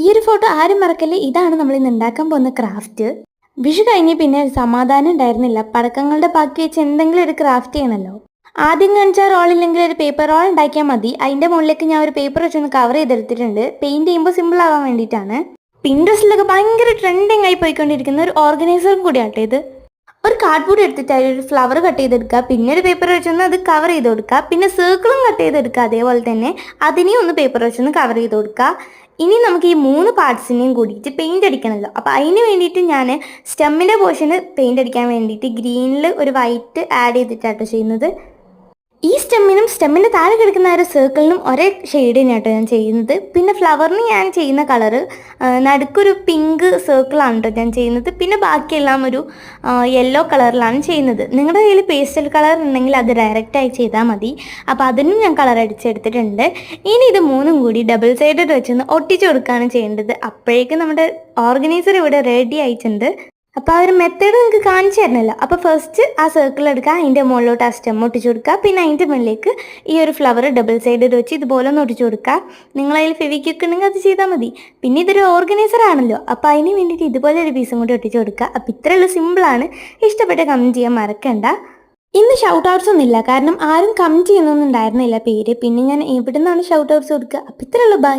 ഈ ഒരു ഫോട്ടോ ആരും മറക്കല്ലേ. ഇതാണ് നമ്മൾ ഇന്ന് ഉണ്ടാക്കാൻ പോകുന്ന ക്രാഫ്റ്റ്. വിഷു കഴിഞ്ഞ് പിന്നെ ഒരു സമാധാനം ഉണ്ടായിരുന്നില്ല. പടക്കങ്ങളുടെ ബാക്കി വെച്ച് എന്തെങ്കിലും ഒരു ക്രാഫ്റ്റ് ചെയ്യണമല്ലോ. ആദ്യം കാണിച്ചാൽ റോളില്ലെങ്കിൽ ഒരു പേപ്പർ റോൾ ഉണ്ടാക്കിയാൽ മതി. അതിൻ്റെ മുകളിലേക്ക് ഞാൻ ഒരു പേപ്പർ വെച്ചൊന്ന് കവർ ചെയ്തെടുത്തിട്ടുണ്ട്. പെയിൻറ് ചെയ്യുമ്പോൾ സിമ്പിൾ ആവാൻ വേണ്ടിയിട്ടാണ്. പിൻട്രസ്റ്റിലൊക്കെ ഭയങ്കര ട്രെൻഡിങ് ആയി പോയിക്കൊണ്ടിരിക്കുന്ന ഒരു ഓർഗനൈസറും കൂടിയാട്ടെ ഇത്. ഒരു കാർഡ്ബോർഡ് എടുത്തിട്ട് അതിലൊരു ഫ്ലവർ കട്ട് ചെയ്തെടുക്കുക, പിന്നെ ഒരു പേപ്പർ വെച്ചൊന്ന് അത് കവർ ചെയ്ത് കൊടുക്കുക, പിന്നെ സർക്കിളും കട്ട് ചെയ്തെടുക്കുക. അതേപോലെ തന്നെ അതിനെയും ഒന്ന് പേപ്പർ വെച്ചൊന്ന് കവർ ചെയ്ത് കൊടുക്കുക. ഇനി നമുക്ക് ഈ 3 പാർട്സിനെയും കൂടിയിട്ട് പെയിൻറ് അടിക്കണമല്ലോ. അപ്പോൾ അതിന് വേണ്ടിയിട്ട് ഞാൻ സ്റ്റെമ്മിൻ്റെ പോർഷന് പെയിൻറ് അടിക്കാൻ വേണ്ടിയിട്ട് ഗ്രീനിൽ ഒരു വൈറ്റ് ആഡ് ചെയ്തിട്ടാട്ടോ ചെയ്യുന്നത്. ഈ സ്റ്റെമ്മിൻ്റെ താഴെ കിടക്കുന്ന ഒരു സർക്കിളിനും ഒരേ ഷെയ്ഡ് തന്നെയാട്ടോ ഞാൻ ചെയ്യുന്നത്. പിന്നെ ഫ്ലവറിന് ഞാൻ ചെയ്യുന്ന കളറ് നടുക്കൊരു പിങ്ക് സർക്കിളാണ് കേട്ടോ ഞാൻ ചെയ്യുന്നത്. പിന്നെ ബാക്കിയെല്ലാം ഒരു യെല്ലോ കളറിലാണ് ചെയ്യുന്നത്. നിങ്ങളുടെ കയ്യിൽ പേസ്റ്റൽ കളർ ഉണ്ടെങ്കിൽ അത് ഡയറക്റ്റായി ചെയ്താൽ മതി. അപ്പോൾ അതിനും ഞാൻ കളർ അടിച്ചെടുത്തിട്ടുണ്ട്. ഇനി ഇത് 3ഉം കൂടി ഡബിൾ സൈഡഡ് വെച്ചൊന്ന് ഒട്ടിച്ചു കൊടുക്കുകയാണ് ചെയ്യേണ്ടത്. അപ്പോഴേക്കും നമ്മുടെ ഓർഗനൈസർ ഇവിടെ റെഡി ആയിട്ടുണ്ട്. അപ്പോൾ ആ ഒരു മെത്തേഡ് നിങ്ങൾക്ക് കാണിച്ചു തരണമല്ലോ. അപ്പോൾ ഫസ്റ്റ് ആ സർക്കിൾ എടുക്കുക, അതിൻ്റെ മുകളിലോട്ട് ആ സ്റ്റെം ഒട്ടിച്ചു കൊടുക്കുക. പിന്നെ അതിൻ്റെ മുകളിലേക്ക് ഈ ഒരു ഫ്ലവർ ഡബിൾ സൈഡഡ് വെച്ച് ഇതുപോലെ ഒന്ന് ഒട്ടിച്ചു കൊടുക്കുക. നിങ്ങളതിൽ ഫെവിക്വിക്ക് ഉണ്ടെങ്കിൽ അത് ചെയ്താൽ മതി. പിന്നെ ഇതൊരു ഓർഗനൈസർ ആണല്ലോ, അപ്പോൾ അതിന് വേണ്ടിയിട്ട് ഇതുപോലെ ഒരു പീസും കൂടി ഒട്ടിച്ചു കൊടുക്കുക. അപ്പോൾ ഇത്രയുള്ള സിമ്പിളാണ്. ഇഷ്ടപ്പെട്ട കമൻറ്റ് ചെയ്യാൻ മറക്കണ്ട. ഇന്ന് ഷൗട്ട് ഔട്ട്സ് ഒന്നുമില്ല, കാരണം ആരും കമൻറ്റ് ചെയ്യുന്നൊന്നും ഉണ്ടായിരുന്നില്ല പേര്. പിന്നെ ഞാൻ എവിടെ നിന്നാണ് ഷൗട്ട് ഔട്ട്സ് കൊടുക്കുക. അപ്പോൾ ഇത്രയുള്ളൂ. ബൈ.